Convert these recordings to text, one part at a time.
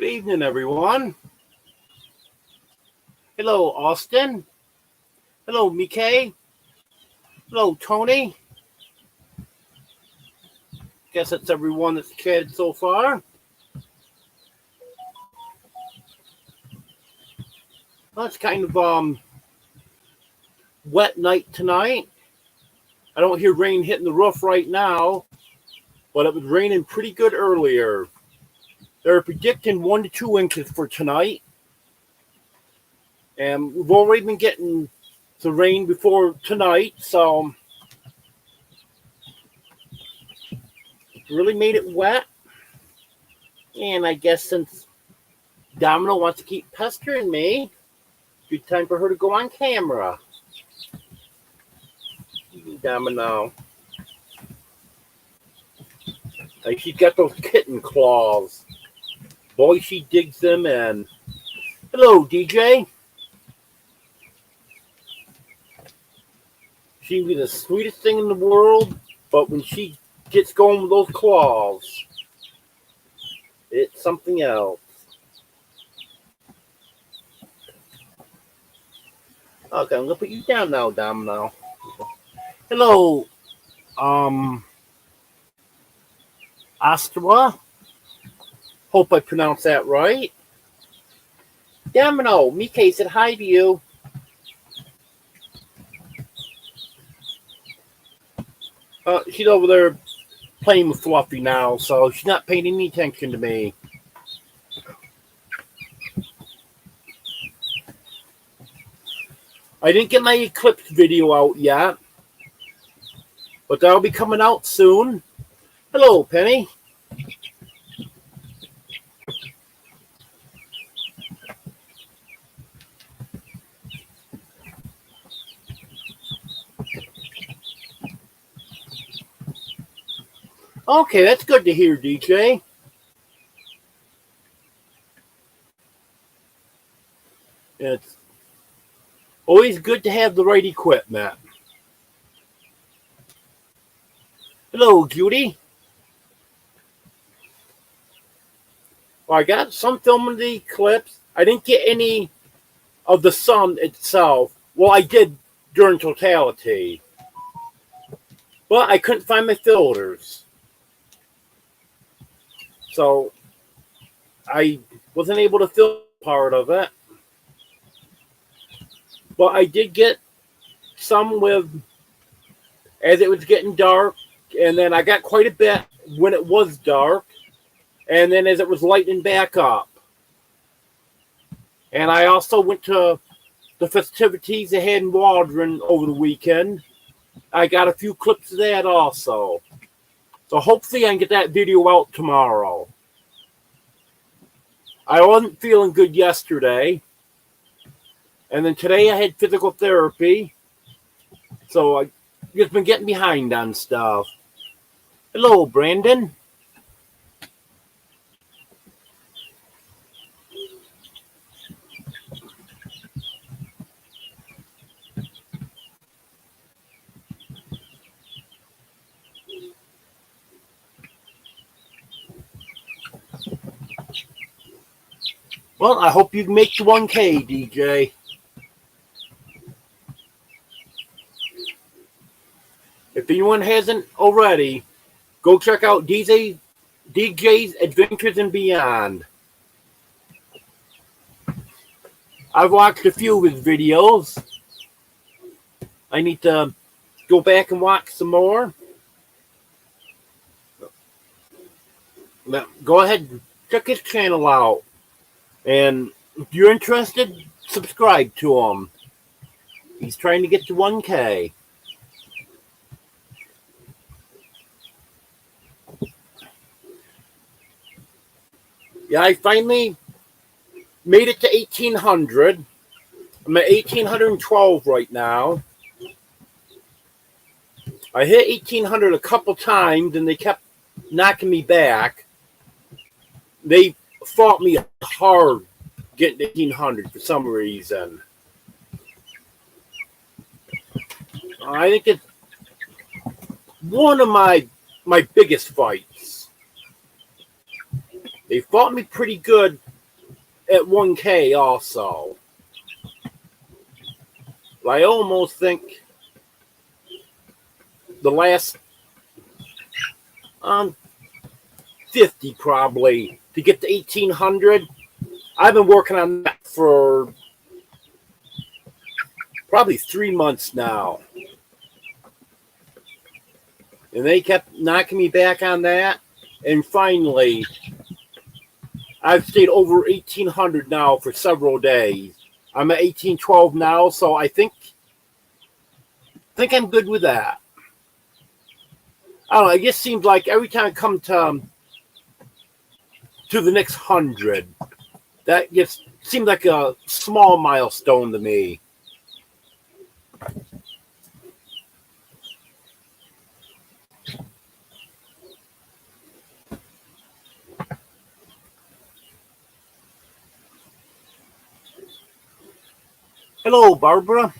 evening, everyone. Hello, Austin. Hello, Mike. Hello, Tony. Guess that's everyone that's chatted so far. Well, it's kind of wet night tonight. I don't hear rain hitting the roof right now, but it was raining pretty good earlier. They're predicting 1 to 2 inches for tonight. And we've already been getting the rain before tonight, so it really made it wet. And I guess since Domino wants to keep pestering me, good time for her to go on camera. Domino. Like, she's got those kitten claws. Boy, she digs them in. Hello, DJ. She'd be the sweetest thing in the world, but when she gets going with those claws, it's something else. Okay, I'm going to put you down now, Domino. Hello, Astra. Hope I pronounced that right. Domino, Mike said hi to you. She's over there playing with Fluffy now, so she's not paying any attention to me. I didn't get my eclipse video out yet, but that'll be coming out soon. Hello, Penny. Okay, that's good to hear, DJ. It's always good to have the right equipment. Hello, Judy. Well, I got some film of the eclipse. I didn't get any of the sun itself. Well, I did during totality. But I couldn't find my filters. So I wasn't able to film part of it. But I did get some with, as it was getting dark, and then I got quite a bit when it was dark, and then as it was lightening back up. And I also went to the festivities they had in Waldron over the weekend. I got a few clips of that also. So hopefully I can get that video out tomorrow. I wasn't feeling good yesterday. And then today I had physical therapy. So I just been getting behind on stuff. Hello, Brandon. Well, I hope you can make the 1K, DJ. If anyone hasn't already, go check out DJ's Adventures and Beyond. I've watched a few of his videos. I need to go back and watch some more. Go ahead and check his channel out. And if you're interested, subscribe to him. He's trying to get to 1K. Yeah, I finally made it to 1,800. I'm at 1,812 right now. I hit 1,800 a couple times, and they kept knocking me back. They fought me hard getting to 1,800 for some reason. I think it's one of my biggest fights. They fought me pretty good at 1K also. I almost think the last 50 probably to get to 1800. I've been working on that for probably 3 months now. And they kept knocking me back on that. And finally, I've stayed over 1800 now for several days. I'm at 1812 now, so I think I'm good with that. I don't know, it just seems like every time I come to the next 100, that just seems like a small milestone to me. Hello, Barbara.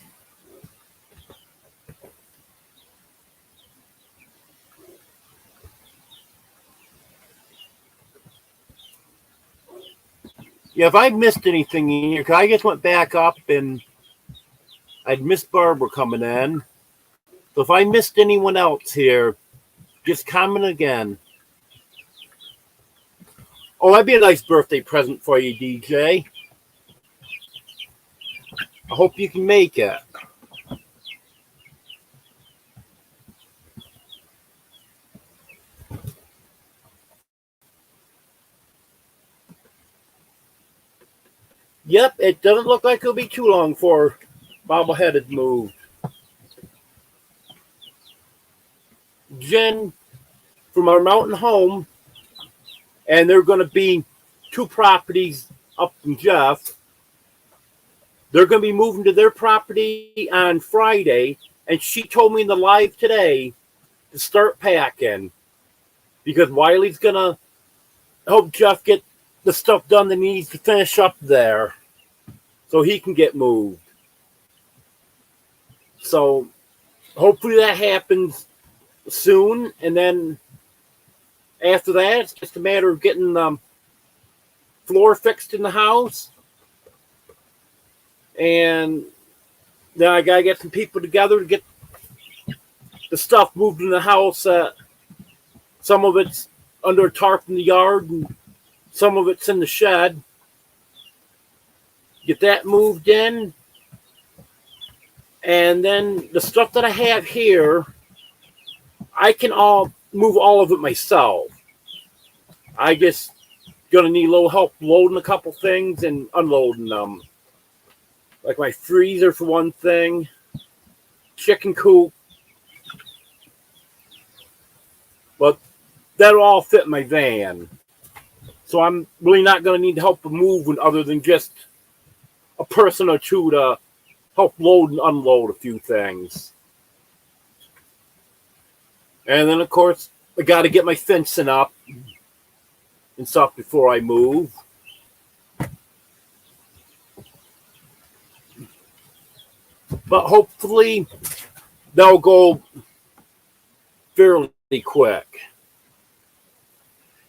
Yeah, if I missed anything in here, because I just went back up and I'd missed Barbara coming in. So if I missed anyone else here, just comment again. Oh, that'd be a nice birthday present for you, DJ. I hope you can make it. Yep, it doesn't look like it'll be too long for bobbleheaded move. Jen from our mountain home, and there are going to be 2 properties up from Jeff. They're going to be moving to their property on Friday, and she told me in the live today to start packing because Wiley's going to help Jeff get the stuff done that he needs to finish up there so he can get moved. So hopefully that happens soon, and then after that, it's just a matter of getting the floor fixed in the house. And then I got to get some people together to get the stuff moved in the house. Some of it's under a tarp in the yard, and some of it's in the shed. Get that moved in. And then the stuff that I have here, I can move all of it myself. I just gonna need a little help loading a couple things and unloading them. Like my freezer for one thing, chicken coop. But that'll all fit in my van. So I'm really not gonna need help with moving other than just a person or two to help load and unload a few things. And then, of course, I got to get my fencing up and stuff before I move. But hopefully, they'll go fairly quick.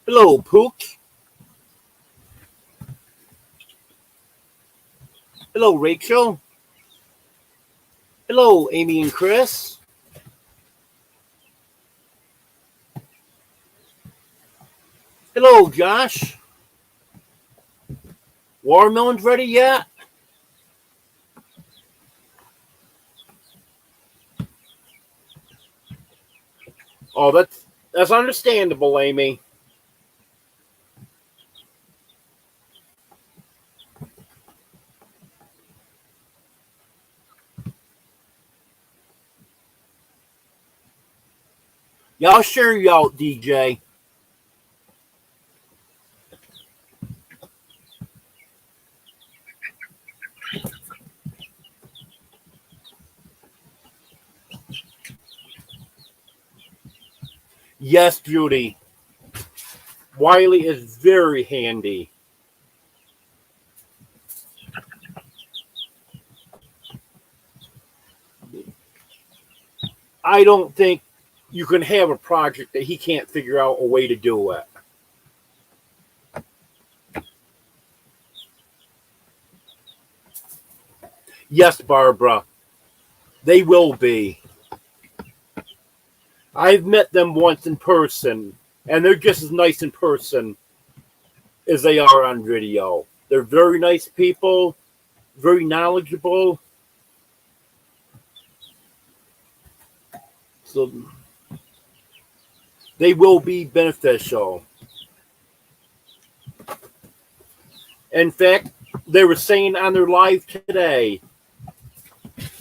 Hello, Pook. Hello, Rachel. Hello, Amy and Chris. Hello, Josh. Watermelon's ready yet? Oh, that's understandable, Amy. Yeah, I'll share you out, DJ. Yes, Judy. Wiley is very handy. I don't think you can have a project that he can't figure out a way to do it. Yes, Barbara, they will be. I've met them once in person, and they're just as nice in person as they are on video. They're very nice people, very knowledgeable. So they will be beneficial. In fact, they were saying on their live today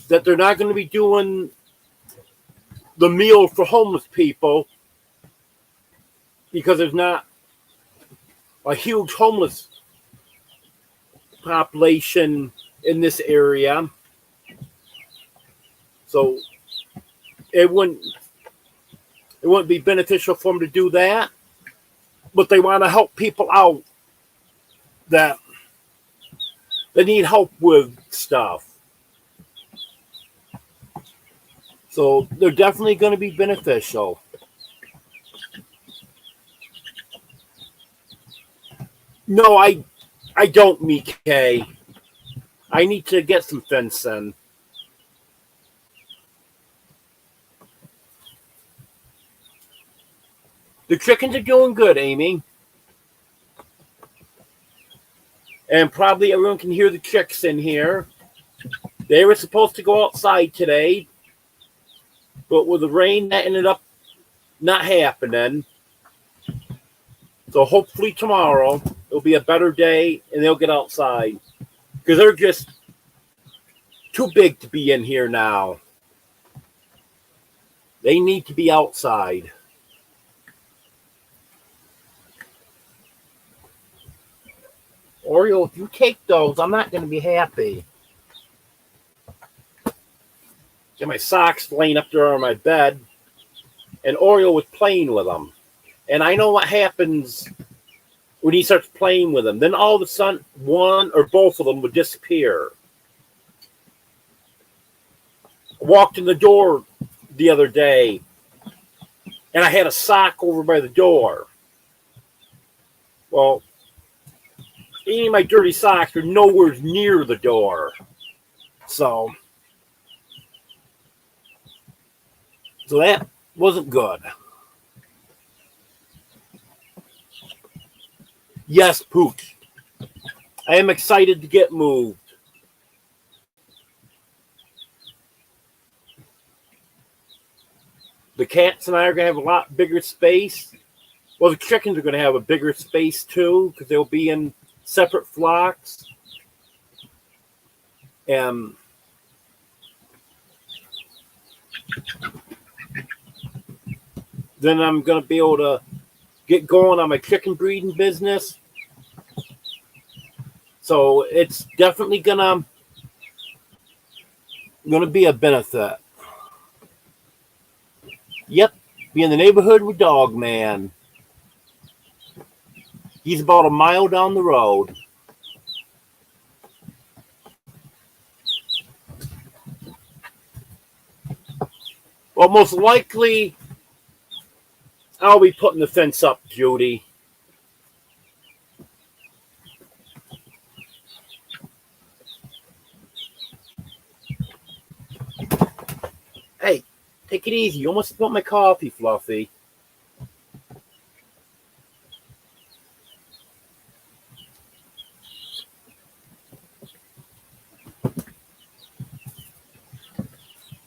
that they're not going to be doing the meal for homeless people because there's not a huge homeless population in this area. So it wouldn't be beneficial for them to do that, but they want to help people out that they need help with stuff. So they're definitely going to be beneficial. No, I don't, Mike. I need to get some fencing. The chickens are doing good, Amy. And probably everyone can hear the chicks in here. They were supposed to go outside today, but with the rain, that ended up not happening. So hopefully tomorrow it'll be a better day and they'll get outside. Because they're just too big to be in here now. They need to be outside. Oreo, if you take those, I'm not going to be happy. Got my socks laying up there on my bed, and Oreo was playing with them. And I know what happens when he starts playing with them. Then all of a sudden, one or both of them would disappear. I walked in the door the other day, and I had a sock over by the door. Well, any of my dirty socks were nowhere near the door. So that wasn't good. Yes, Pooch. I am excited to get moved. The cats and I are going to have a lot bigger space. Well, the chickens are going to have a bigger space too because they'll be in separate flocks. And then I'm going to be able to get going on my chicken breeding business. So it's definitely gonna be a benefit. Yep, be in the neighborhood with Dog Man. He's about a mile down the road. Well, most likely I'll be putting the fence up, Judy. Hey, take it easy. You almost spilled my coffee, Fluffy.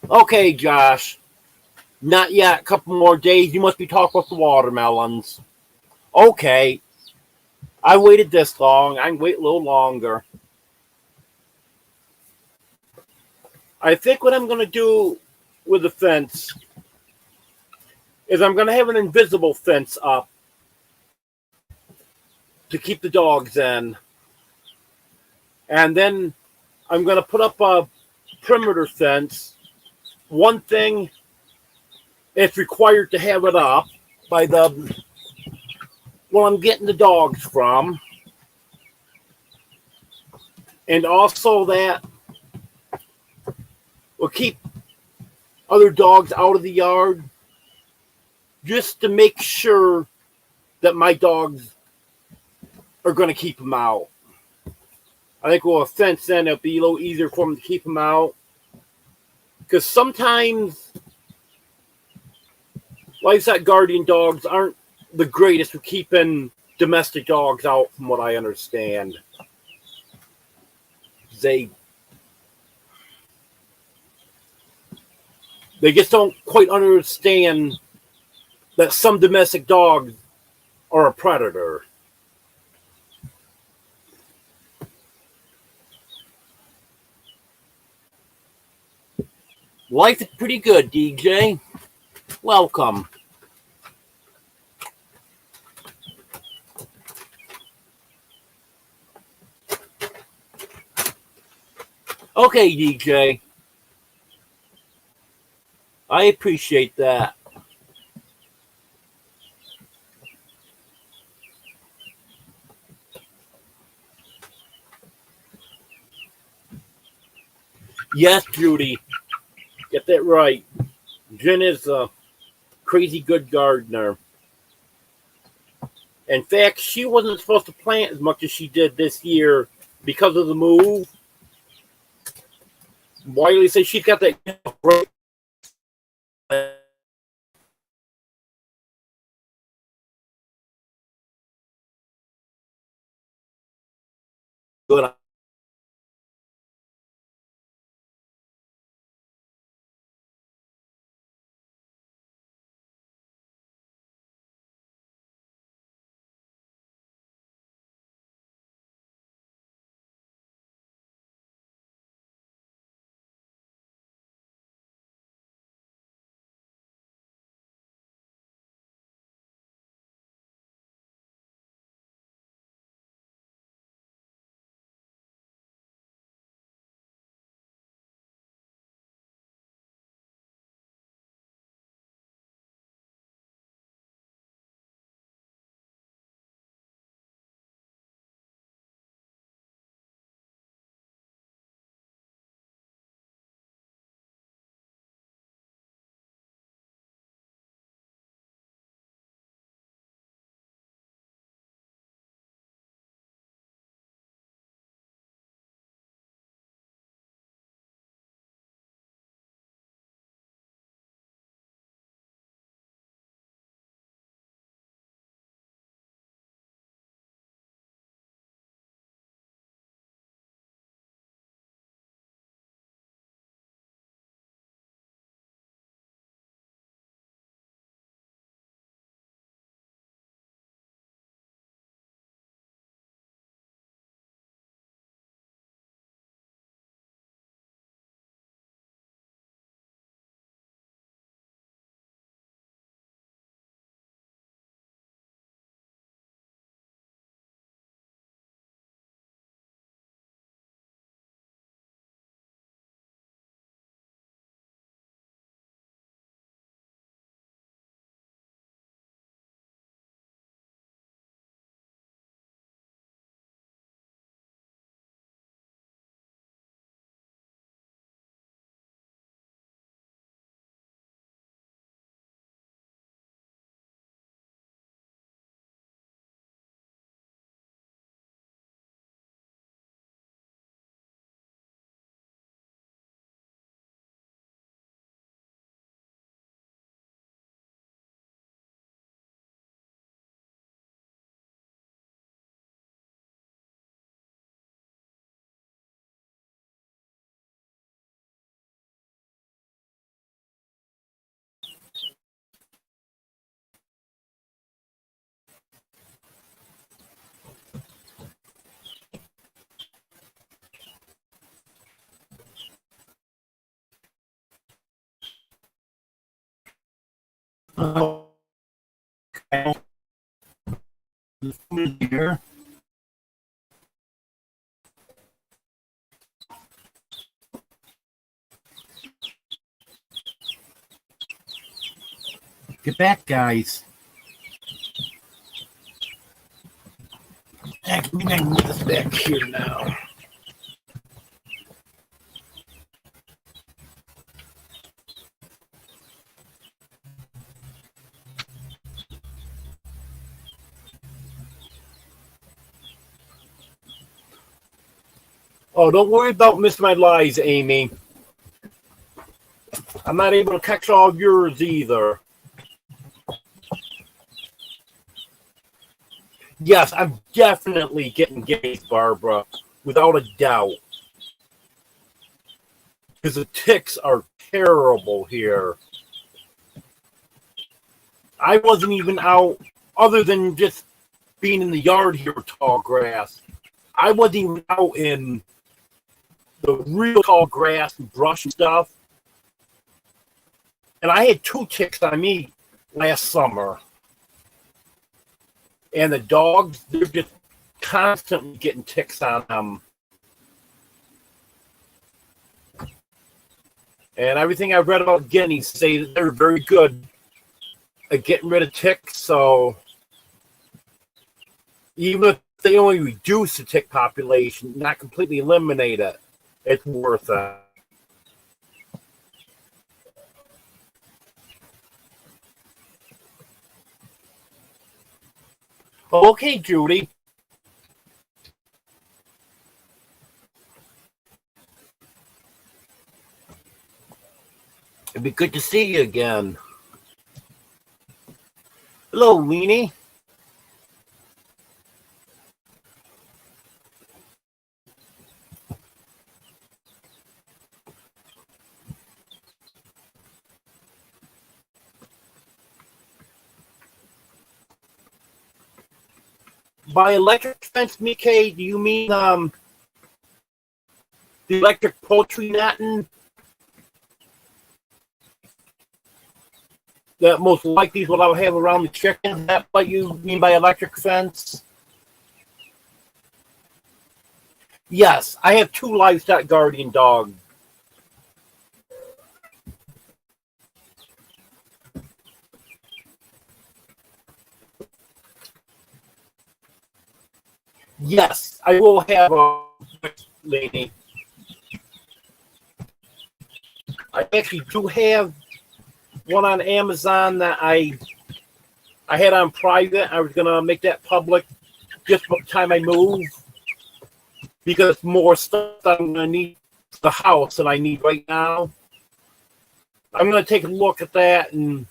Okay, Josh. Not yet. A couple more days. You must be talking about the watermelons. Okay. I waited this long. I can wait a little longer. I think what I'm going to do with the fence is I'm going to have an invisible fence up to keep the dogs in. And then I'm going to put up a perimeter fence. One thing, it's required to have it up by the where I'm getting the dogs from. And also that will keep other dogs out of the yard just to make sure that my dogs are going to keep them out. I think with a fence, then it'll be a little easier for them to keep them out. Because sometimes livestock guardian dogs aren't the greatest for keeping domestic dogs out, from what I understand. They just don't quite understand that some domestic dogs are a predator. Life is pretty good, DJ. Welcome. Okay, DJ. I appreciate that. Yes, Judy. Get that right. Jen is a crazy good gardener. In fact, she wasn't supposed to plant as much as she did this year because of the move. Wiley says she's got that great good. Here. Get back, guys. Heck, we can move this back here now. Oh, don't worry about missing my lies, Amy. I'm not able to catch all of yours either. Yes, I'm definitely getting gays, Barbara, without a doubt. Because the ticks are terrible here. I wasn't even out, other than just being in the yard here with tall grass. I wasn't even out in the real tall grass and brush and stuff. And I had 2 ticks on me last summer. And the dogs, they're just constantly getting ticks on them. And everything I've read about guineas say that they're very good at getting rid of ticks. So even if they only reduce the tick population, not completely eliminate it, it's worth it. Okay, Judy. It'd be good to see you again. Hello, Weenie. By electric fence, Mickey, do you mean the electric poultry netting? That most likely is what I'll have around the chickens. Is that what you mean by electric fence? Yes, I have 2 livestock guardian dogs. Yes, I will have a lady. I actually do have one on Amazon that I had on private. I was gonna make that public just by the time I move because more stuff I'm gonna need for the house than I need right now. I'm gonna take a look at that and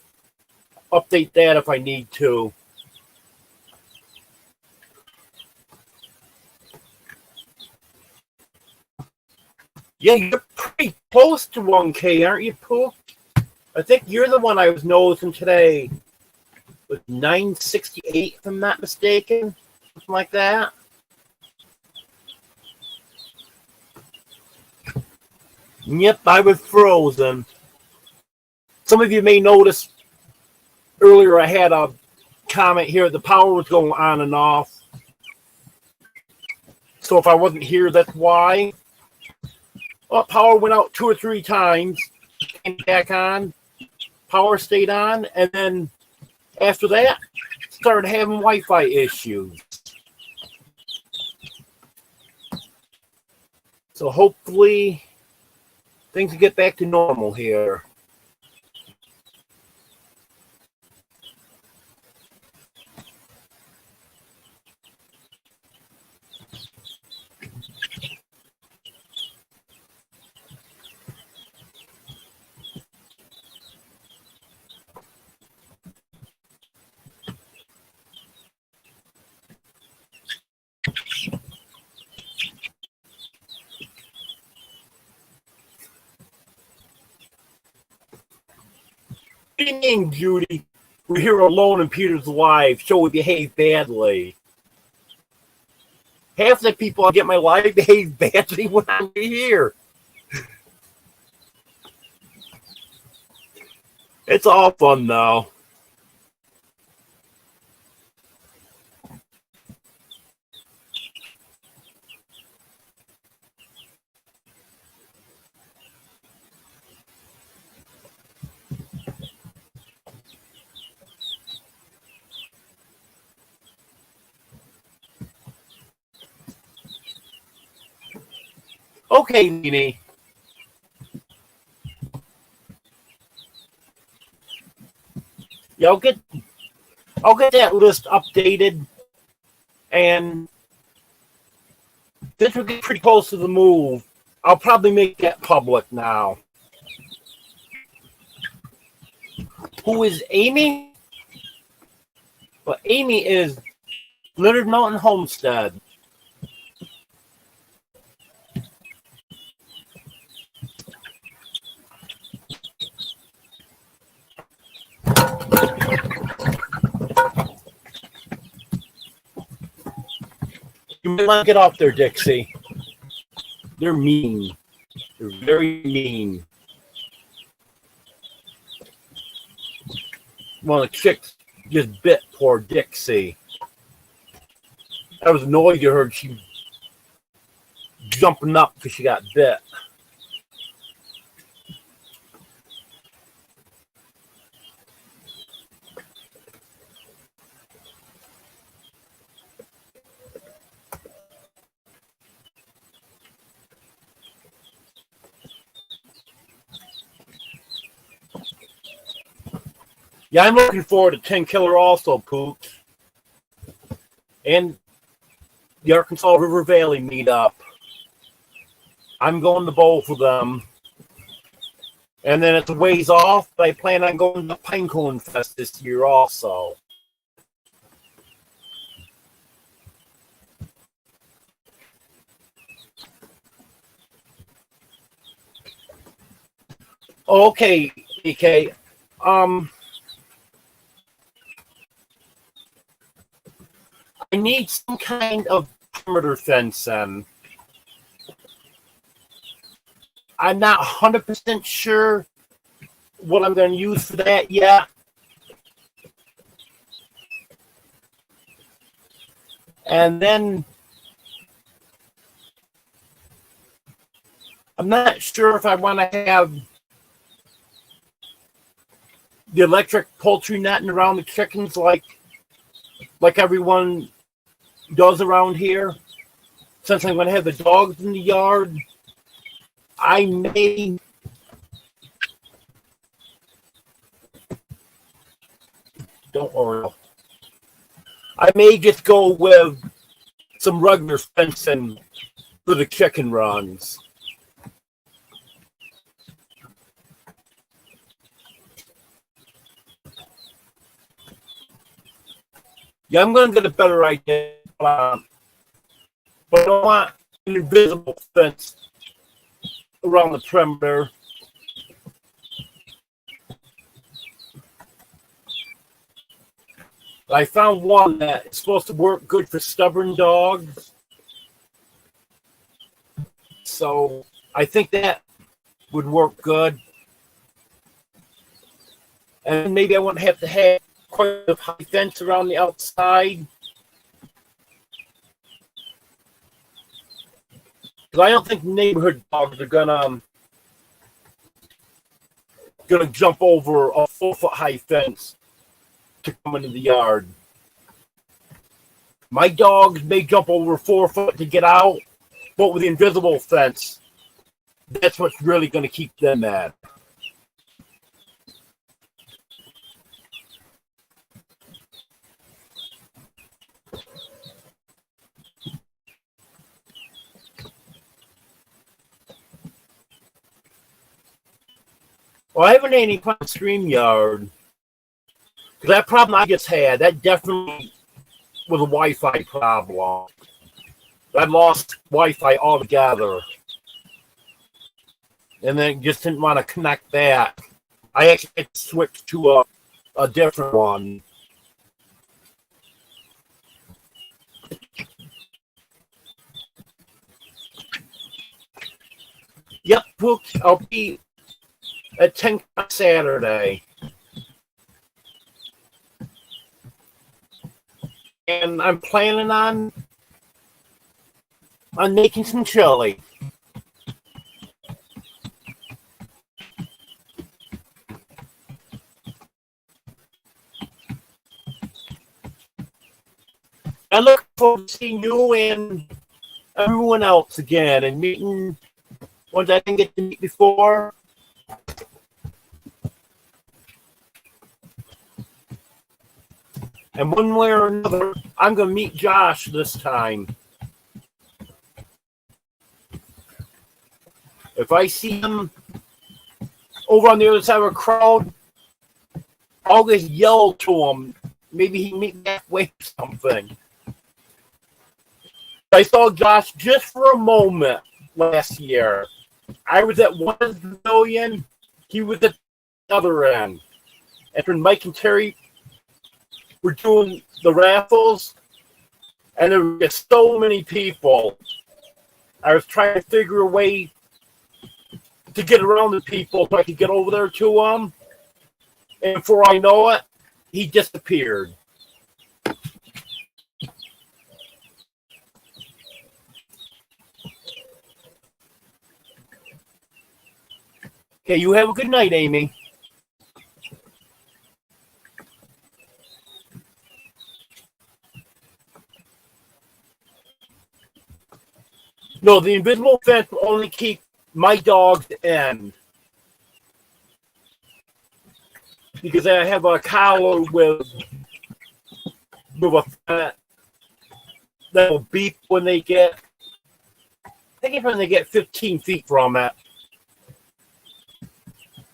update that if I need to. Yeah, you're pretty close to 1K, aren't you, Pooh? I think you're the one I was noticing today with 968, if I'm not mistaken. Something like that. Yep, I was frozen. Some of you may notice earlier I had a comment here. The power was going on and off. So if I wasn't here, that's why. Well, power went out 2 or 3 times, came back on, power stayed on, and then after that, started having Wi-Fi issues. So hopefully things will get back to normal here. What do you mean, Judy? We're here alone in Peter's live, so we behave badly. Half the people I get my live behave badly when I'm here. It's all fun, though. Okay, Nene. Yeah, I'll get that list updated, and Since we're getting pretty close to the move, I'll probably make that public now. Who is Amy? Well, Amy is Leonard Mountain Homestead. You might want to get off there, Dixie. They're mean. They're very mean. One of the chicks just bit poor Dixie. I was annoyed to her. She jumping up because she got bit. Yeah, I'm looking forward to 10 Killer also, Pooch. And the Arkansas River Valley meetup. I'm going to both of them. And then it's a ways off, but I plan on going to Pinecone Fest this year also. Okay, EK. I need some kind of perimeter fencing. I'm not 100% sure what I'm going to use for that yet. And then I'm not sure if I want to have the electric poultry netting around the chickens like everyone does around here. Since I'm going to have the dogs in the yard, I may don't worry. I may just go with some regular fencing for the chicken runs. Yeah, I'm going to get a better idea. But I don't want an invisible fence around the perimeter. I found one that is supposed to work good for stubborn dogs. So I think that would work good. And maybe I wouldn't have to have quite a high fence around the outside. Because I don't think neighborhood dogs are gonna jump over a 4-foot high fence to come into the yard. My dogs may jump over 4 foot to get out, but with the invisible fence, that's what's really going to keep them mad. Well, I haven't had any problem with StreamYard. That problem I just had, that definitely was a Wi-Fi problem. I lost Wi-Fi altogether. And then just didn't want to connect that. I actually had to switch to a different one. Yep, I'll be at 10 on Saturday. And I'm planning on making some chili. I look forward to seeing you and everyone else again and meeting ones I didn't get to meet before. And one way or another, I'm going to meet Josh this time. If I see him over on the other side of a crowd, I'll just yell to him. Maybe he meet me halfway or something. I saw Josh just for a moment last year. I was at one pavilion. He was at the other end. And when Mike and Terry were doing the raffles, and there were just so many people, I was trying to figure a way to get around the people so I could get over there to him. And before I know it, he disappeared. Okay, you have a good night, Amy. No, the invisible fence will only keep my dogs in. Because I have a collar with a fence that will beep when they get, I think it's when they get 15 feet from it.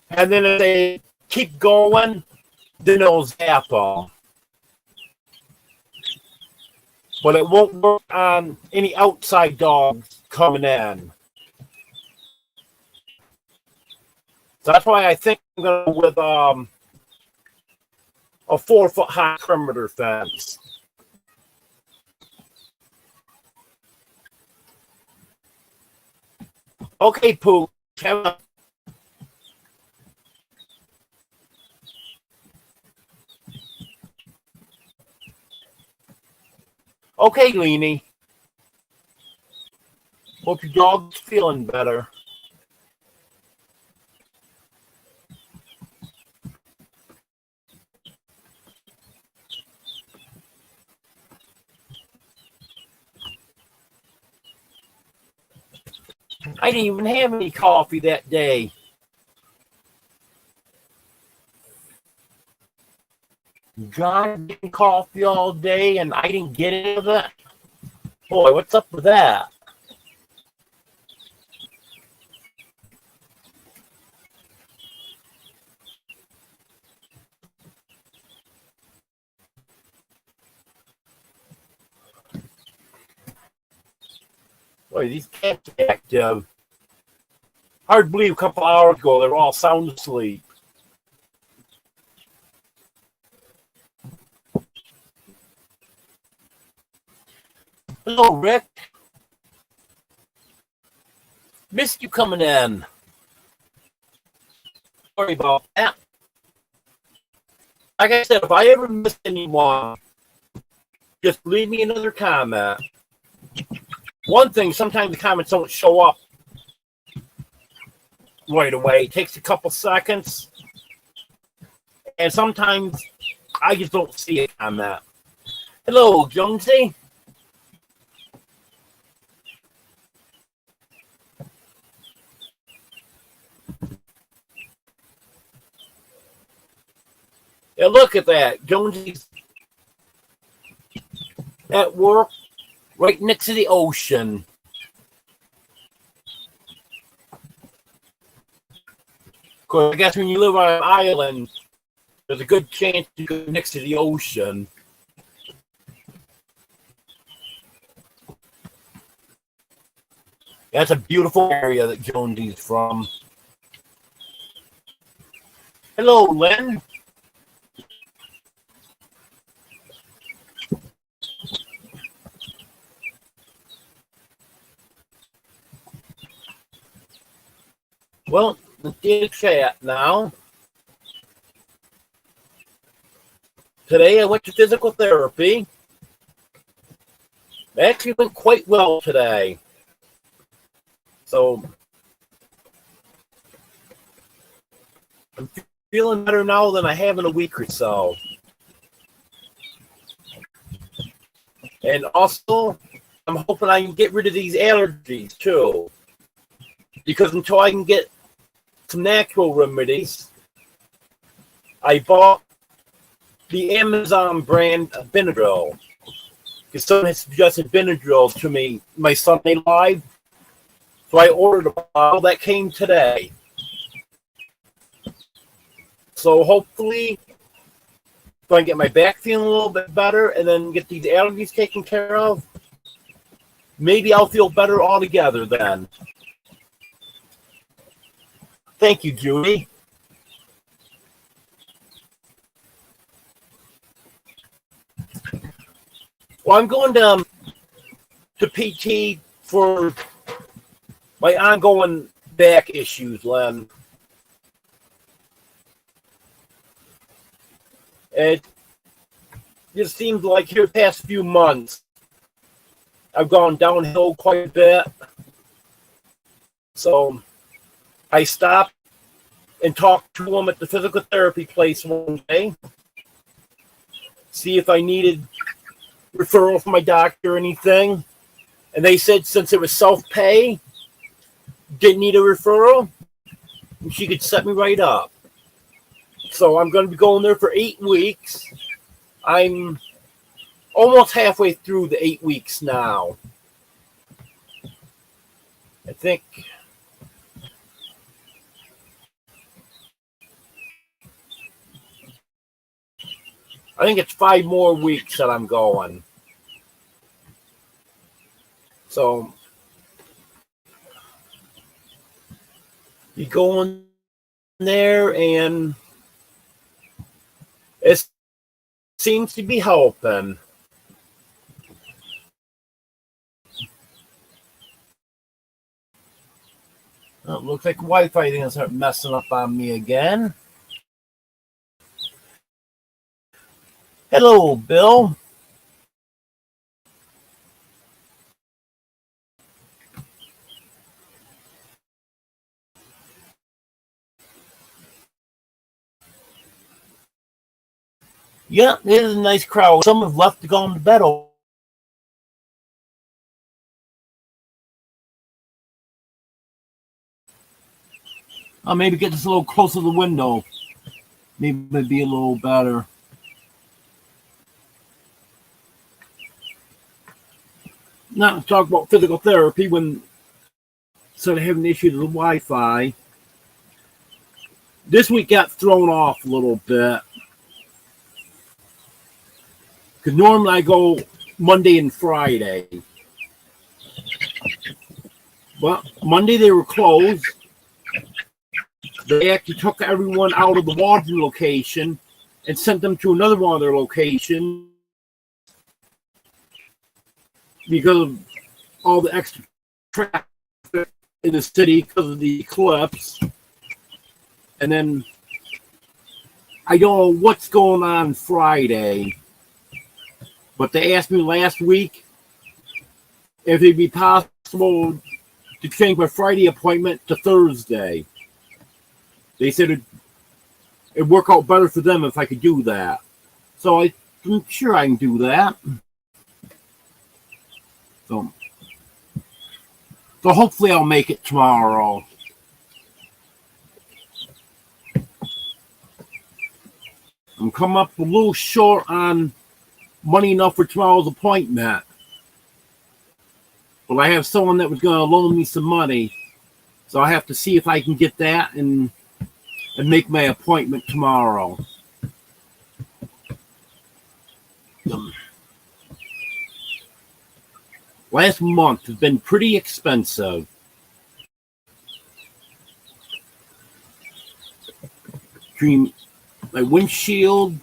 And then if they keep going, then it'll zap them. But it won't work on any outside dogs coming in. So that's why I think I'm going to go with a 4-foot high perimeter fence. Okay, Pooh. Okay, Leanie. Hope your dog's feeling better. I didn't even have any coffee that day. John getting coffee all day and I didn't get any of it. Boy, what's up with that? Boy, these cats are active. Hard to believe a couple hours ago they were all sound asleep. Hello, Rick. Missed you coming in. Sorry about that. Like I said, if I ever miss anyone, just leave me another comment. One thing, sometimes the comments don't show up right away. It takes a couple seconds. And sometimes I just don't see a comment. Hello, Jonesy. Yeah, look at that. Jonesy's at work right next to the ocean. Of course, I guess when you live on an island, there's a good chance you go next to the ocean. That's a beautiful area that Jonesy's from. Hello, Lynn. Well, let's get a chat now. Today I went to physical therapy. It actually went quite well today. So I'm feeling better now than I have in a week or so. And also, I'm hoping I can get rid of these allergies too. Because until I can get some natural remedies, I bought the Amazon brand of Benadryl. Because someone had suggested Benadryl to me, my Sunday Live. So I ordered a bottle that came today. So hopefully, if I can get my back feeling a little bit better and then get these allergies taken care of, maybe I'll feel better altogether then. Thank you, Judy. Well, I'm going to PT for my ongoing back issues, Len. It just seems like here the past few months, I've gone downhill quite a bit. So I stopped and talked to them at the physical therapy place one day, see if I needed referral from my doctor or anything. And they said since it was self-pay, didn't need a referral, and she could set me right up. So I'm going to be going there for 8 weeks. I'm almost halfway through the 8 weeks now. I think it's 5 more weeks that I'm going. So you go in there and it seems to be helping. Oh, looks like Wi-Fi is going to start messing up on me again. Hello, Bill. Yeah, it is a nice crowd. Some have left to go to bed. I'll maybe get this a little closer to the window. Maybe it'd be a little better. Not to talk about physical therapy when instead of having issues with the Wi-Fi. This week got thrown off a little bit. Because normally I go Monday and Friday. Well, Monday they were closed. They actually took everyone out of the Waldron location and sent them to another one of their locations because of all the extra traffic in the city because of the eclipse. And then I don't know what's going on Friday, but they asked me last week if it'd be possible to change my Friday appointment to Thursday. They said it'd work out better for them if I could do that. So I'm sure I can do that. So hopefully I'll make it tomorrow. I'm coming up a little short on money enough for tomorrow's appointment. But I have someone that was going to loan me some money. So I have to see if I can get that and make my appointment tomorrow. Last month has been pretty expensive. Between my windshield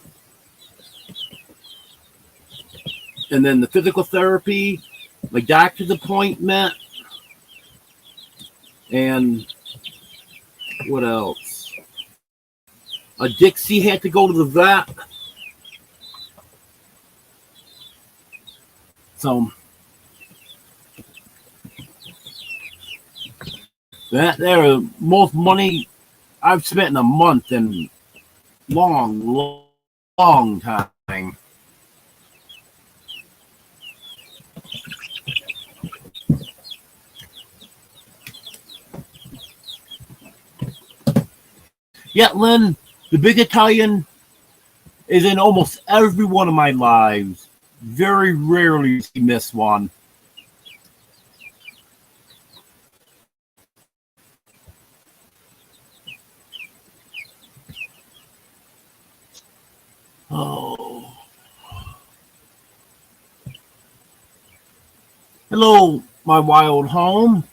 and then the physical therapy, my doctor's appointment, and what else? Dixie had to go to the vet. So that there is most money I've spent in a month in long time. Yeah, Lynn, the big Italian is in almost every one of my lives. Very rarely does he miss one. Oh. Hello, my wild home.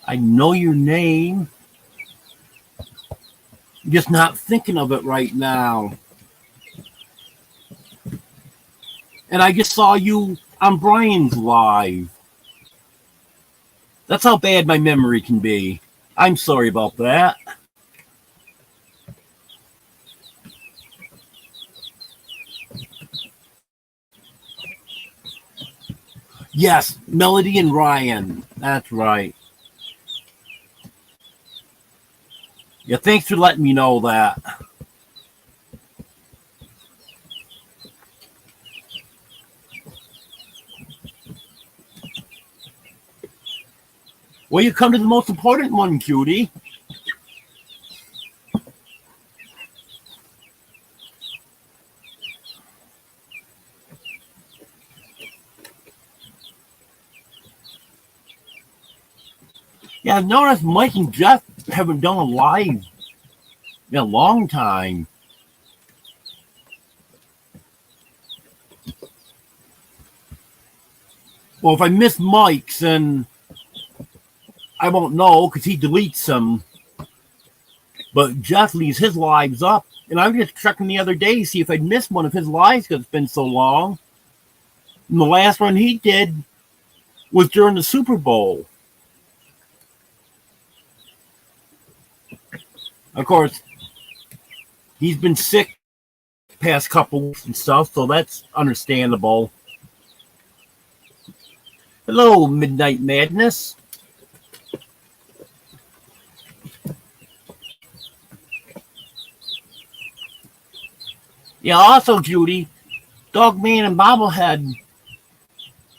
I know your name. I'm just not thinking of it right now. And I just saw you on Brian's live. That's how bad my memory can be. I'm sorry about that. Yes, Melody and Ryan. That's right. Yeah, thanks for letting me know that. Well, you come to the most important one, Judy. Yeah, I've noticed Mike and Jeff haven't done a live in a long time. Well, if I miss Mike's, then I won't know because he deletes them. But Jeff leaves his lives up. And I was just checking the other day to see if I'd missed one of his lives because it's been so long. And the last one he did was during the Super Bowl. Of course, he's been sick the past couple weeks and stuff, so that's understandable. Hello, Midnight Madness. Yeah, also, Judy, Dogman and Bobblehead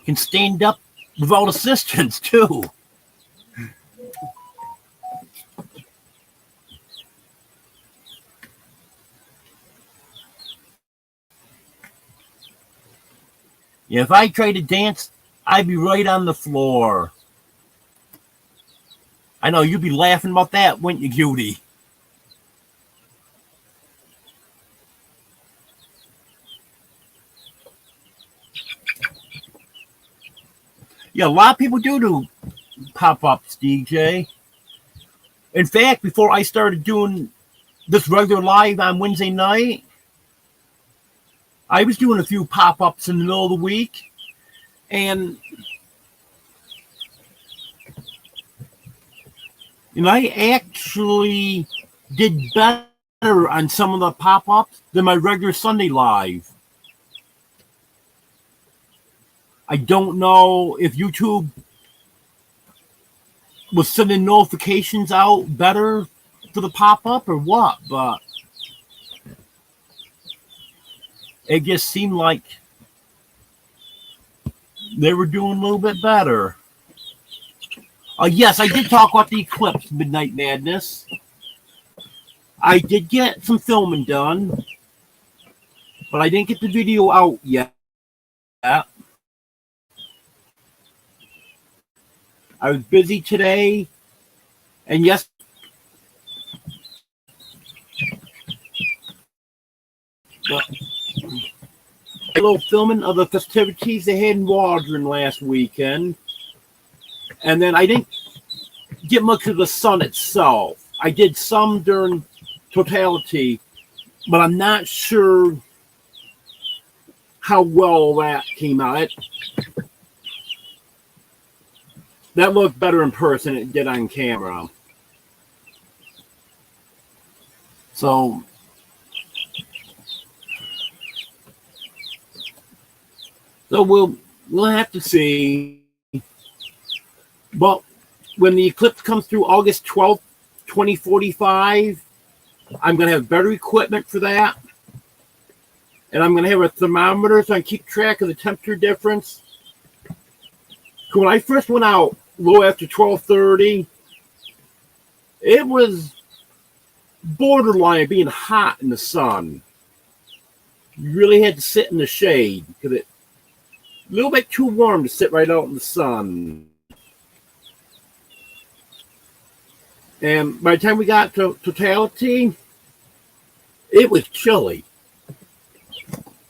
can stand up without assistance, too. Yeah, if I tried to dance, I'd be right on the floor. I know, you'd be laughing about that, wouldn't you, Judy? Yeah, a lot of people do pop-ups, DJ. In fact, before I started doing this regular live on Wednesday night, I was doing a few pop-ups in the middle of the week, and I actually did better on some of the pop-ups than my regular Sunday live. I don't know if YouTube was sending notifications out better for the pop-up or what, but it just seemed like they were doing a little bit better. Yes, I did talk about the eclipse, Midnight Madness. I did get some filming done, but I didn't get the video out yet. I was busy today, and yes, a little filming of the festivities they had in Waldron last weekend, and then I didn't get much of the sun itself. I did some during totality, but I'm not sure how well that came out. That looked better in person than it did on camera. So we'll have to see. But when the eclipse comes through August 12th, 2045, I'm going to have better equipment for that. And I'm going to have a thermometer so I can keep track of the temperature difference. When I first went out a little after 12:30, it was borderline being hot in the sun. You really had to sit in the shade because it's a little bit too warm to sit right out in the sun. And by the time we got to totality, it was chilly.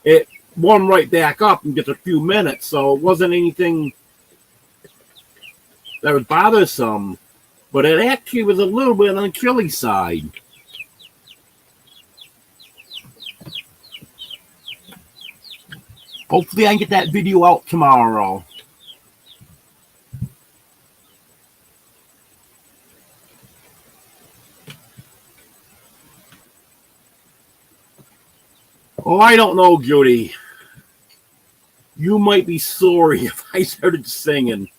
It warmed right back up in just a few minutes, so it wasn't anything that was bothersome, but it actually was a little bit on the chilly side. Hopefully I can get that video out tomorrow. Oh, I don't know, Judy. You might be sorry if I started singing.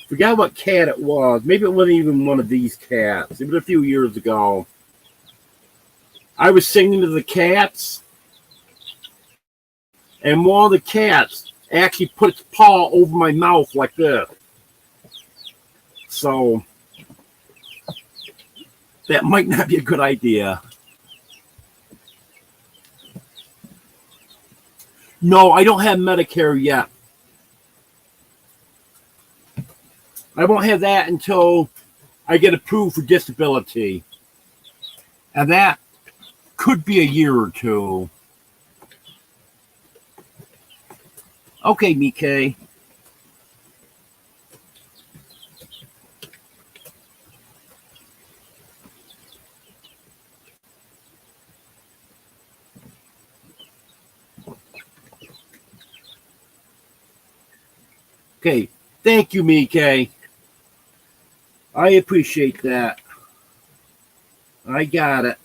Forgot what cat it was. Maybe it wasn't even one of these cats. It was a few years ago. I was singing to the cats, and one of the cats actually put its paw over my mouth like this. So that might not be a good idea. No, I don't have Medicare yet. I won't have that until I get approved for disability. And that could be a year or two. Okay, Mike. Okay, thank you, Mike. I appreciate that. I got it.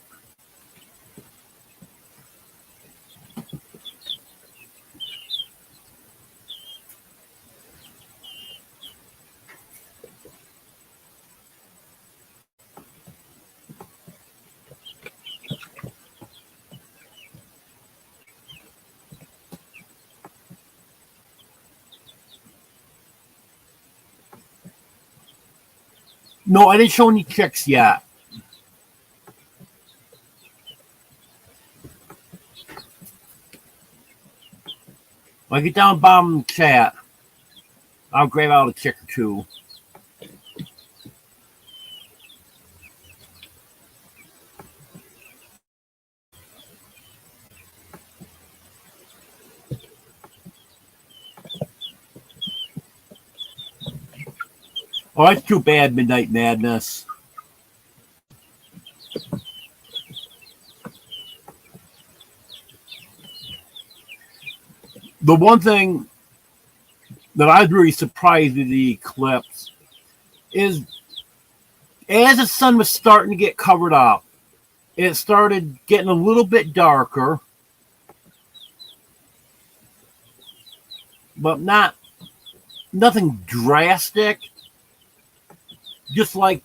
No, I didn't show any chicks yet. When I get down bottom of the chat, I'll grab out a chick or two. Oh, that's too bad, Midnight Madness. The one thing that I was really surprised with the eclipse is as the sun was starting to get covered up, it started getting a little bit darker, but nothing drastic. Just like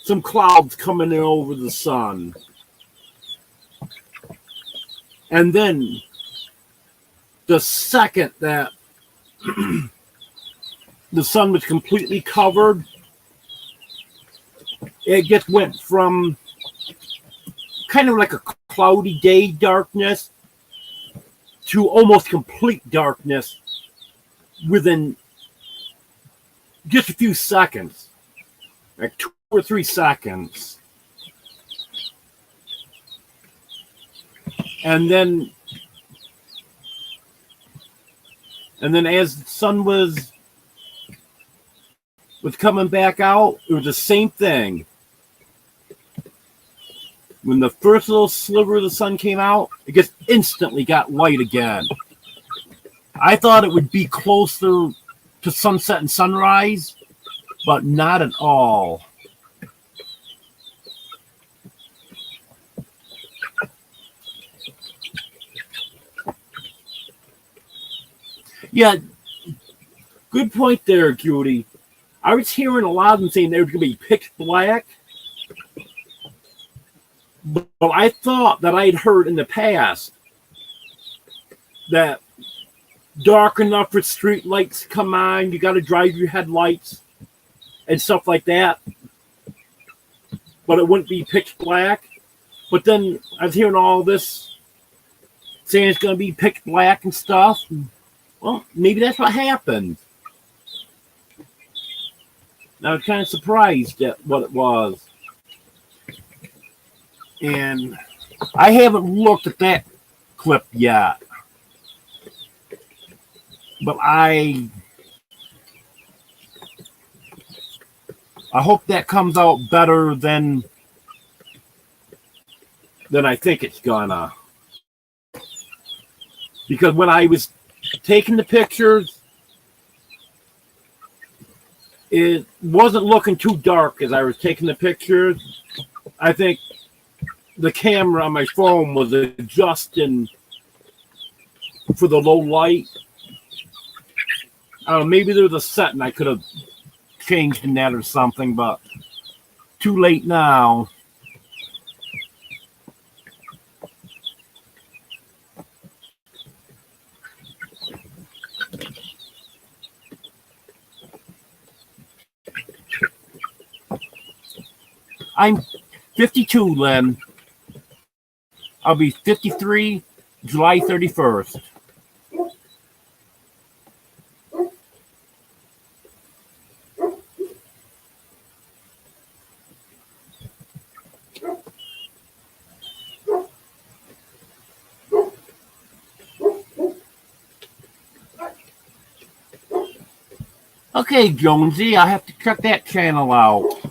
some clouds coming in over the sun. And then the second that the sun was completely covered, it just went from kind of like a cloudy day darkness to almost complete darkness within just a few seconds. Like 2 or 3 seconds. And then as the sun was coming back out, it was the same thing. When the first little sliver of the sun came out, it just instantly got light again. I thought it would be closer to sunset and sunrise, but not at all. Yeah, good point there, Judy. I was hearing a lot of them saying they were going to be pitch black. But I thought that I'd heard in the past that dark enough for street lights to come on, you got to drive your headlights and stuff like that, but it wouldn't be pitch black. But then I was hearing all this saying it's going to be pitch black and stuff. Well, maybe that's what happened. I was kind of surprised at what it was. And I haven't looked at that clip yet. But I hope that comes out better than I think it's gonna. Because when I was taking the pictures, it wasn't looking too dark as I was taking the pictures. I think the camera on my phone was adjusting for the low light. I don't know, maybe there was a setting I could have changed in that or something, but too late now. I'm 52, Len. I'll be 53 July 31st. Okay, Jonesy, I have to check that channel out.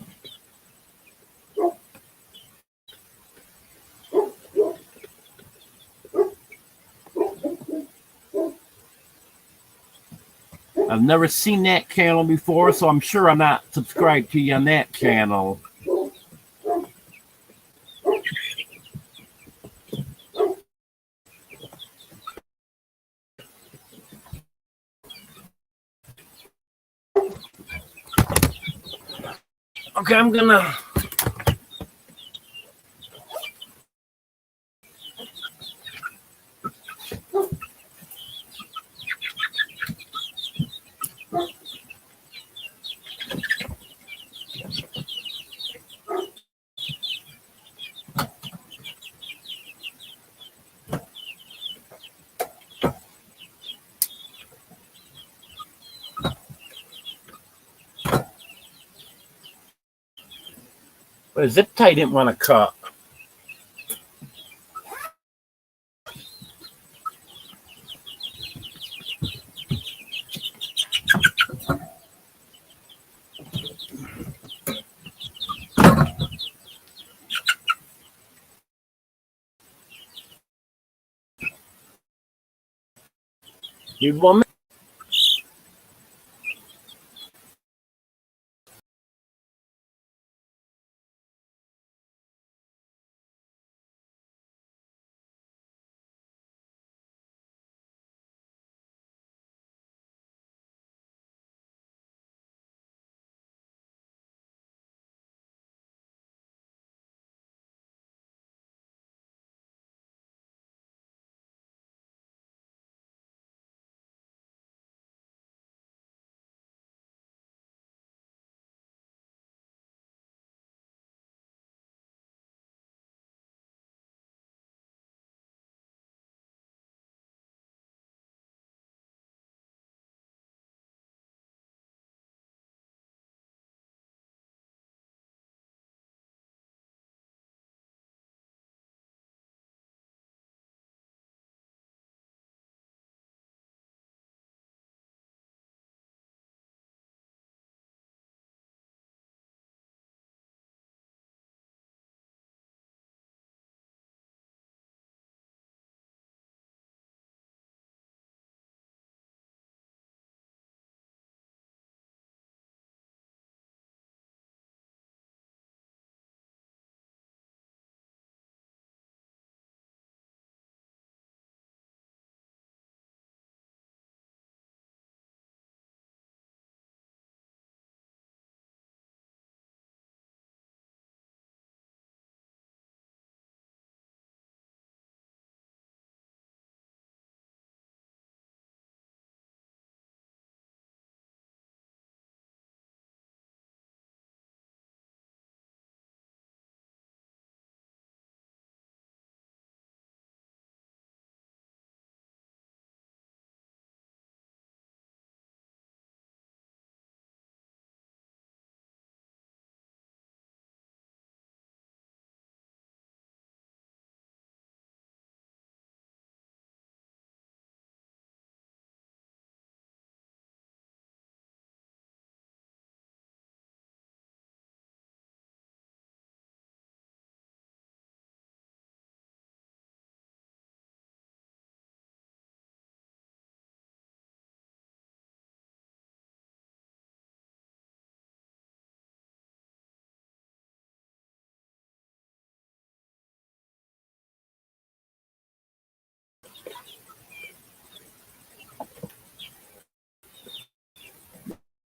I've never seen that channel before, so I'm sure I'm not subscribed to you on that channel. Okay, I'm gonna... But a zip tie didn't want to cut. You want me?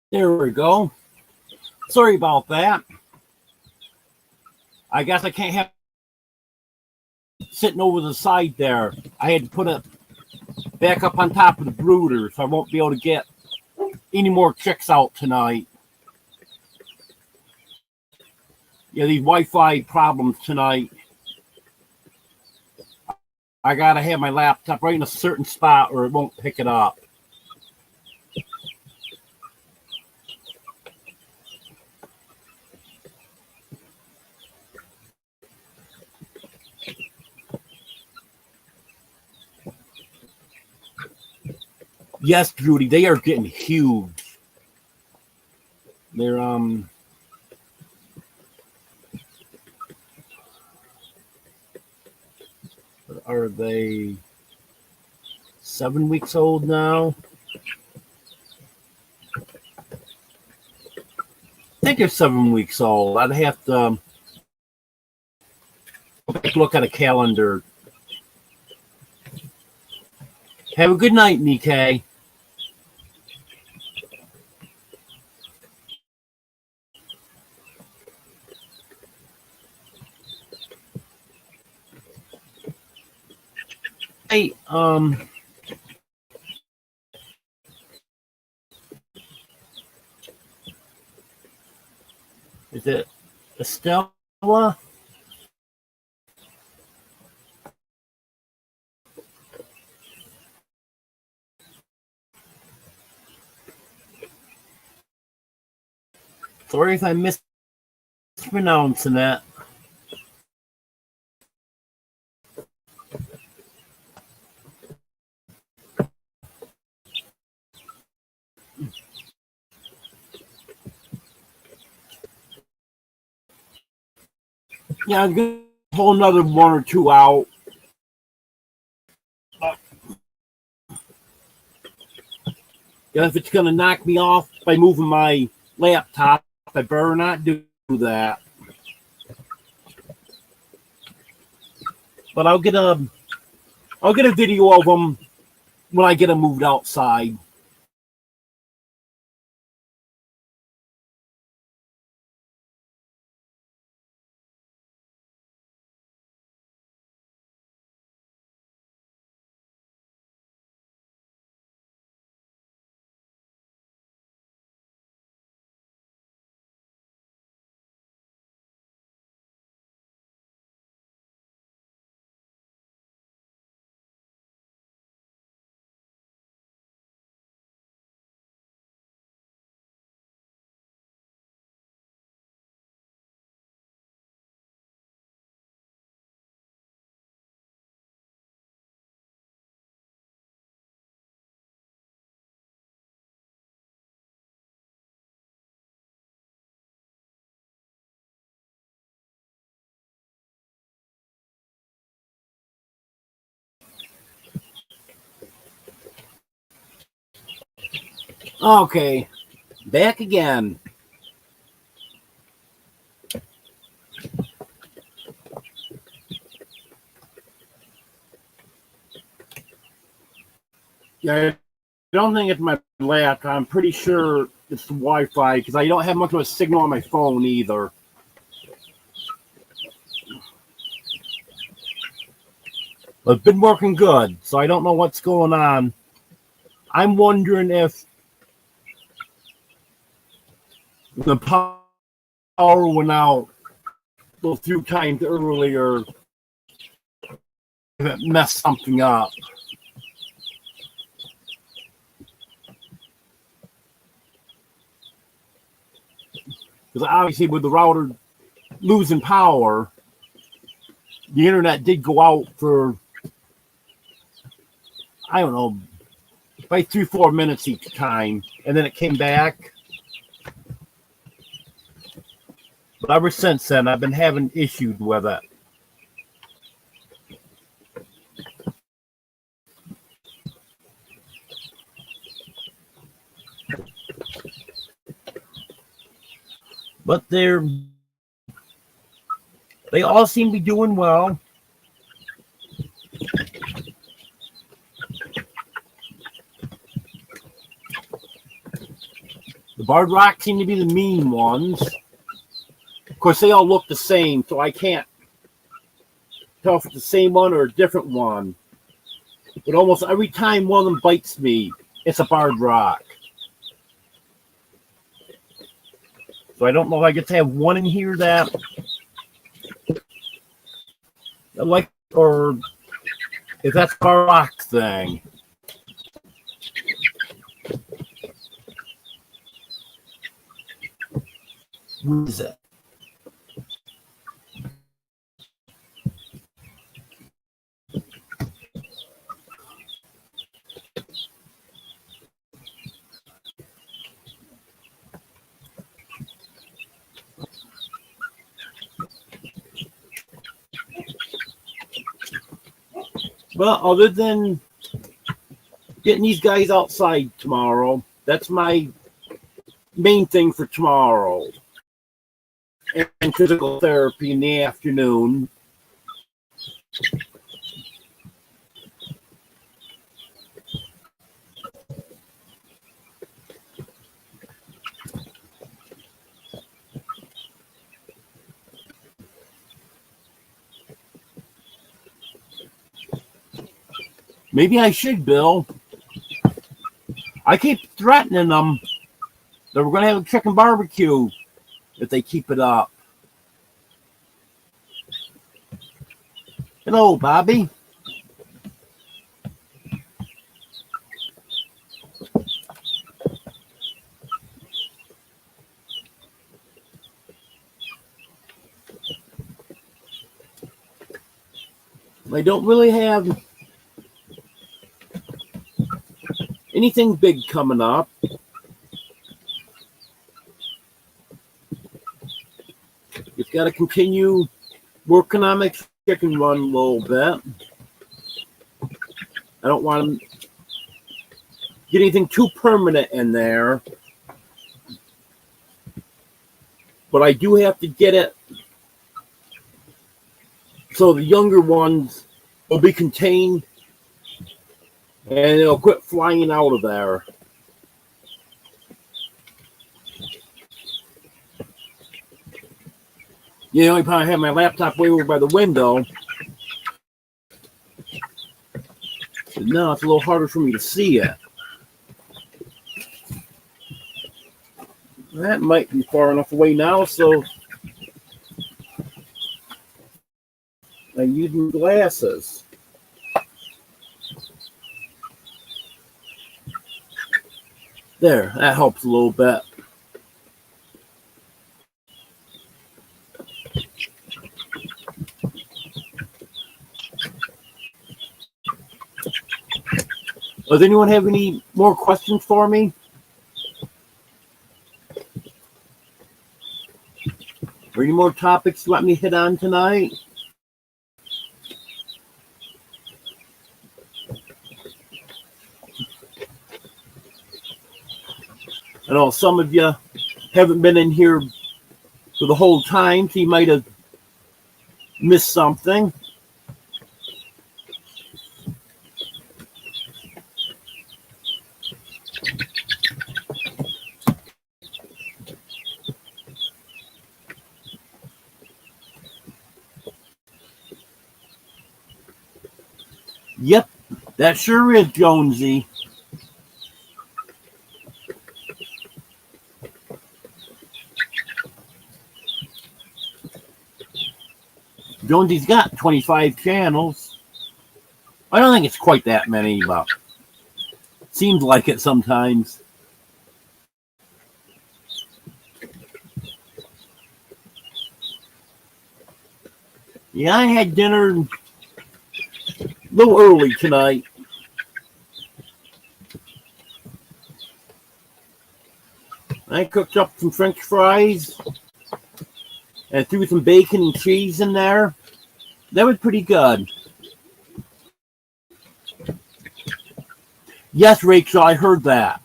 There we go. Sorry about that. I guess I can't have it sitting over the side there. I had to put it back up on top of the brooder, so I won't be able to get any more chicks out tonight. Yeah, these Wi-Fi problems tonight. I gotta have my laptop right in a certain spot or it won't pick it up. Yes, Judy, they are getting huge. They're are they 7 weeks old now? I think they're 7 weeks old. I'd have to look at a calendar. Have a good night, Nikkei. Hey, is it Estella? Sorry if I'm mispronouncing that. Yeah, I'm gonna pull another one or two out. If it's gonna knock me off by moving my laptop, I better not do that. But I'll get a video of them when I get them moved outside. Okay, back again. Yeah, I don't think it's my laptop. I'm pretty sure it's the Wi-Fi because I don't have much of a signal on my phone either. But it's been working good, so I don't know what's going on. I'm wondering if the power went out a few times earlier, if it messed something up. Because obviously with the router losing power, the internet did go out for, I don't know, by 3-4 minutes each time, and then it came back. But ever since then, I've been having issues with it. But they all seem to be doing well. The Barred Rock seem to be the mean ones. Of course, they all look the same, so I can't tell if it's the same one or a different one. But almost every time one of them bites me, it's a Barred Rock. So I don't know if I get to have one in here that I like, or if that's a Barred Rock thing. What is it? Well, other than getting these guys outside tomorrow, that's my main thing for tomorrow. And physical therapy in the afternoon. Maybe I should, Bill. I keep threatening them that we're going to have a chicken barbecue if they keep it up. Hello, Bobby. I don't really have anything big coming up. Just got to continue working on my chicken run a little bit. I don't want to get anything too permanent in there. But I do have to get it so the younger ones will be contained and they'll quit flying out of there. You know, I probably have my laptop way over by the window. But now it's a little harder for me to see it. That might be far enough away now, so I'm using glasses. There, that helps a little bit. Does anyone have any more questions for me? Or any more topics you want me to hit on tonight? I know some of you haven't been in here for the whole time, so you might have missed something. Yep, that sure is Jonesy. Jonesy's got 25 channels. I don't think it's quite that many, but seems like it sometimes. Yeah, I had dinner a little early tonight. I cooked up some French fries and threw some bacon and cheese in there. That was pretty good. Yes, Rachel, I heard that.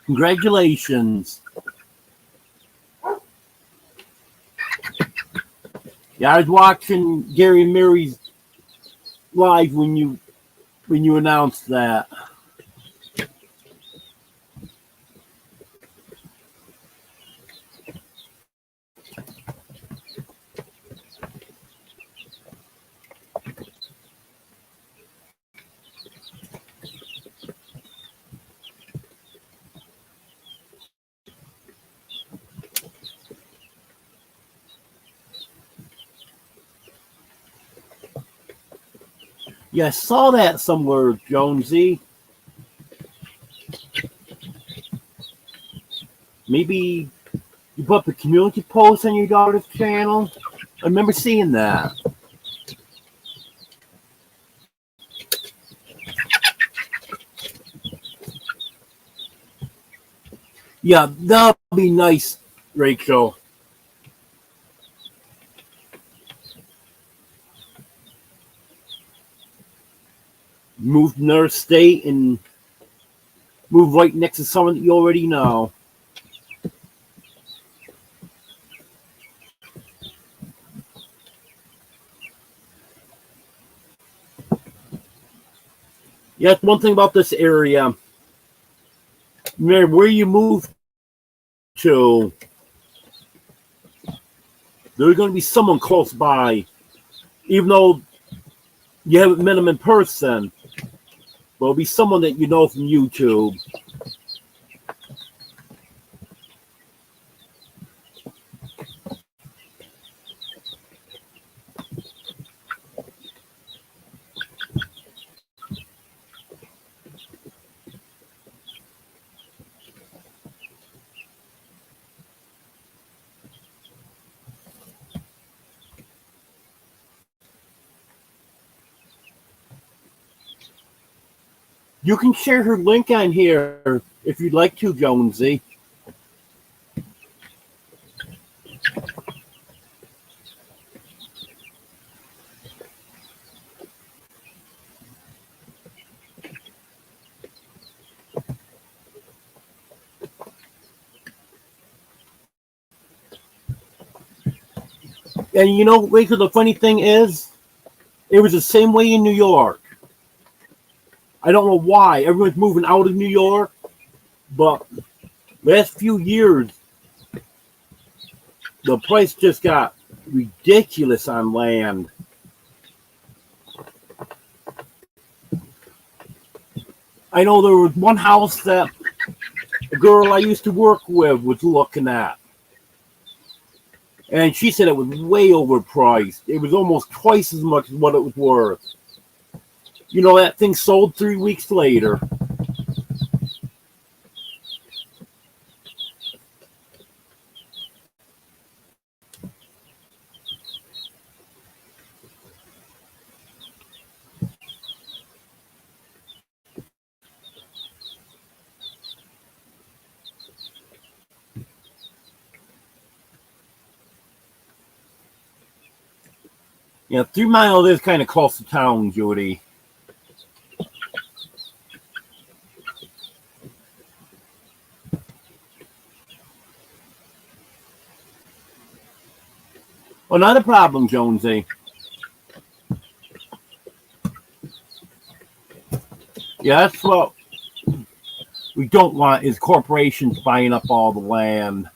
Congratulations. Yeah, I was watching Gary and Mary's live when you announced that. Yeah, I saw that somewhere, Jonesy. Maybe you put up a community post on your daughter's channel. I remember seeing that. Yeah, that'll be nice, Rachel. Move to another state and move right next to someone that you already know. Yeah, that's one thing about this area. No matter where you move to, there's going to be someone close by. Even though you haven't met them in person, but it'll be someone that you know from YouTube. You can share her link on here if you'd like to, Jonesy. And you know, Rachel, the funny thing is, it was the same way in New York. I don't know why. Everyone's moving out of New York, but last few years, the price just got ridiculous on land. I know there was one house that a girl I used to work with was looking at. And she said it was way overpriced. It was almost twice as much as what it was worth. You know, that thing sold 3 weeks later. Yeah, 3 Mile is kind of close to town, Judy. Well, not a problem, Jonesy. Yeah, that's what we don't want is corporations buying up all the land.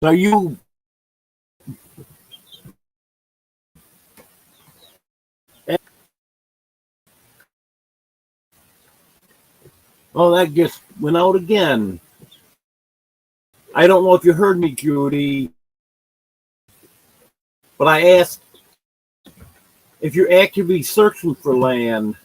So you, oh, that just went out again. I don't know if you heard me, Judy, but I asked if you're actively searching for land.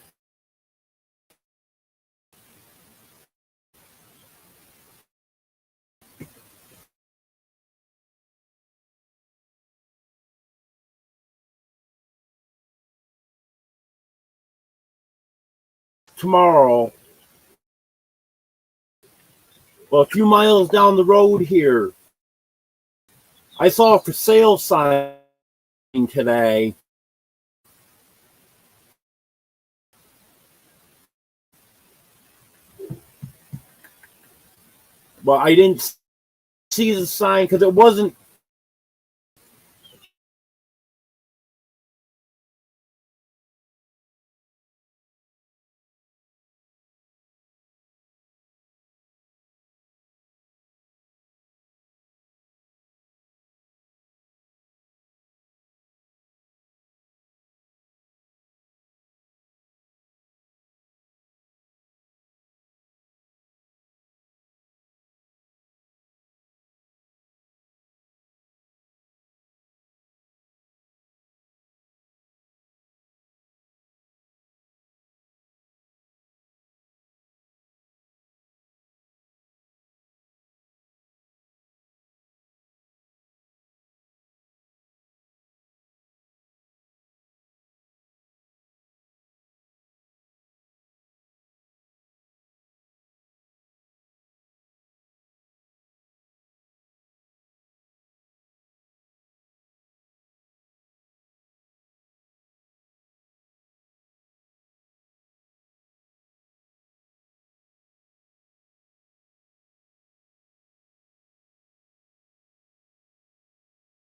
Tomorrow, Well, a few miles down the road here, I saw a for sale sign today. Well, I didn't see the sign because it wasn't.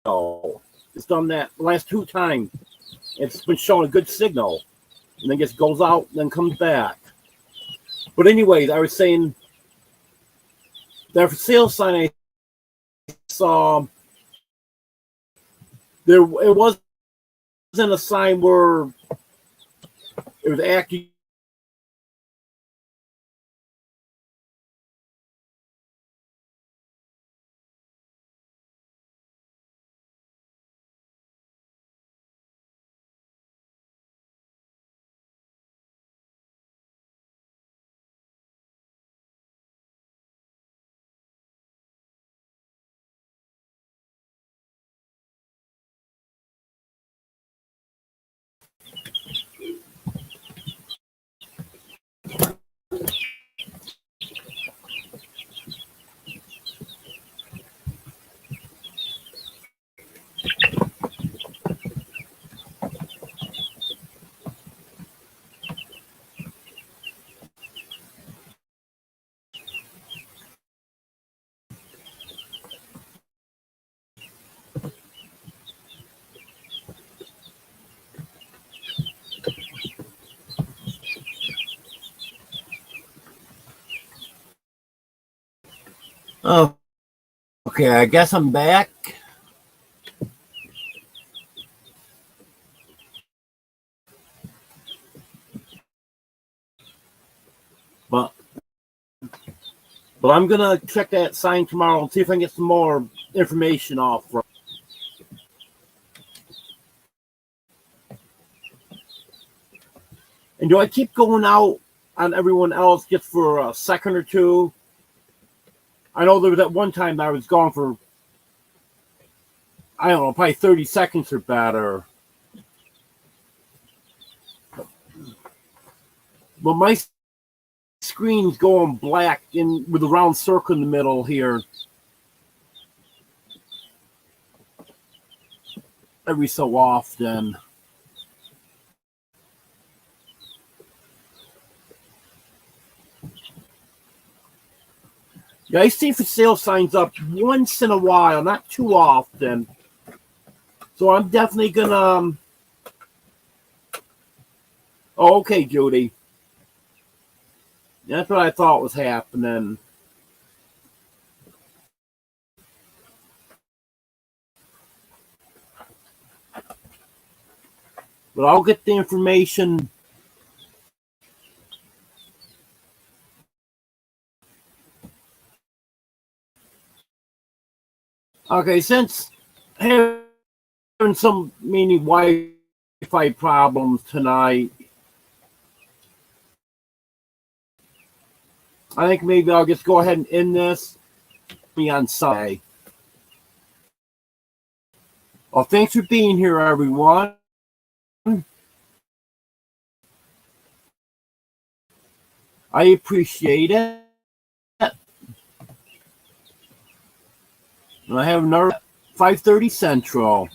Oh, it's done that the last 2 times. It's been showing a good signal, and then just goes out, and then comes back. But anyways, I was saying that for sale sign I saw there, it wasn't a sign where it was actually. Oh, okay, I guess I'm back. But I'm gonna check that sign tomorrow and see if I can get some more information off. And do I keep going out on everyone else just for a second or two? I know there was that one time that I was gone for, I don't know, probably 30 seconds or better. But my screen's going black in with a round circle in the middle here. Every so often. Yeah, I see for sale signs up once in a while, not too often. So I'm definitely gonna. Oh, okay, Judy. That's what I thought was happening. But I'll get the information. Okay, since having some mini Wi-Fi problems tonight, I think maybe I'll just go ahead and end this. Be on Sunday. Well, thanks for being here, everyone. I appreciate it. And I have another 5:30 Central.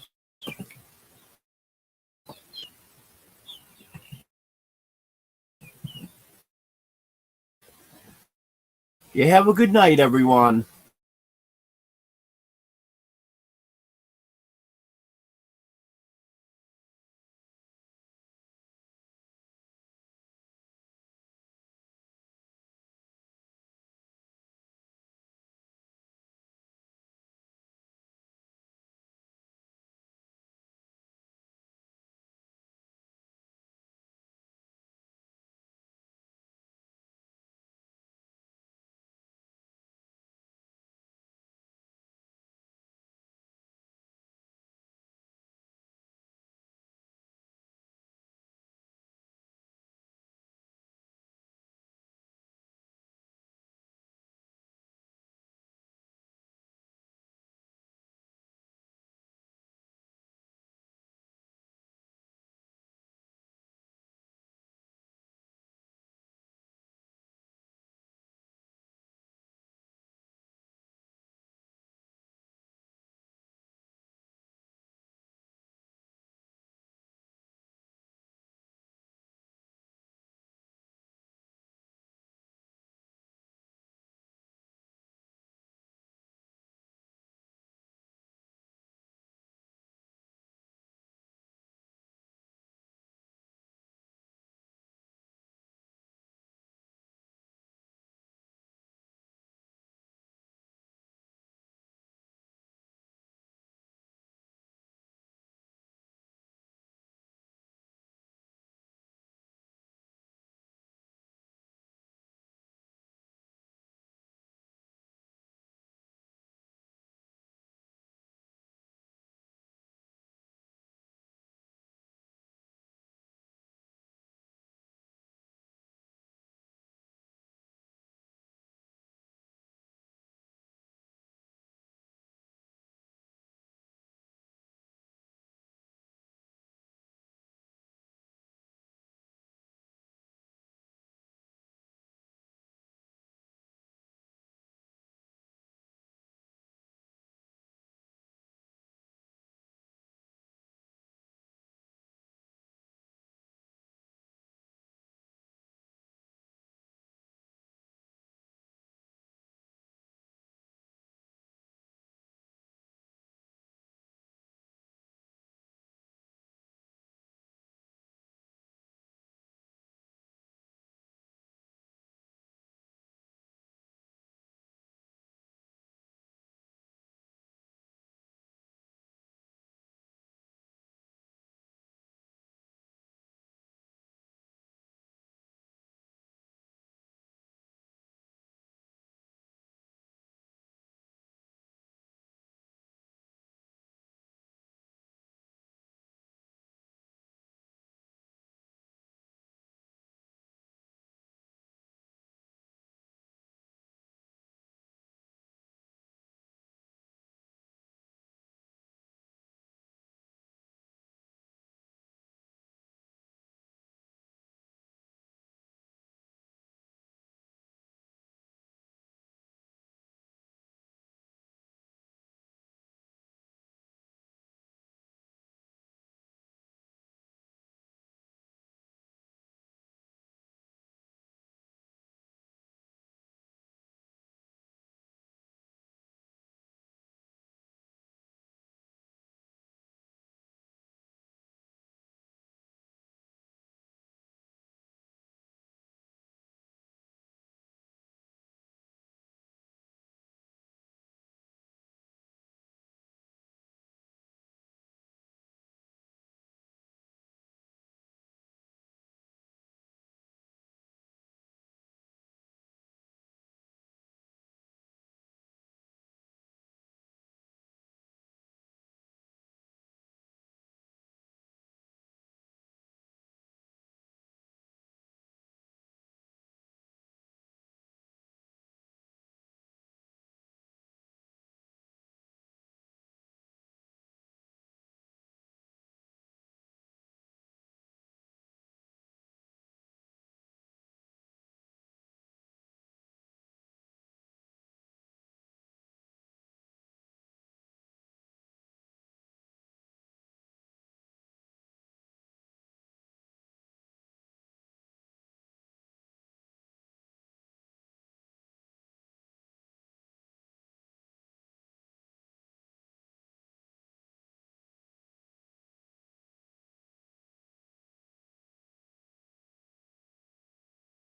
You have a good night, everyone.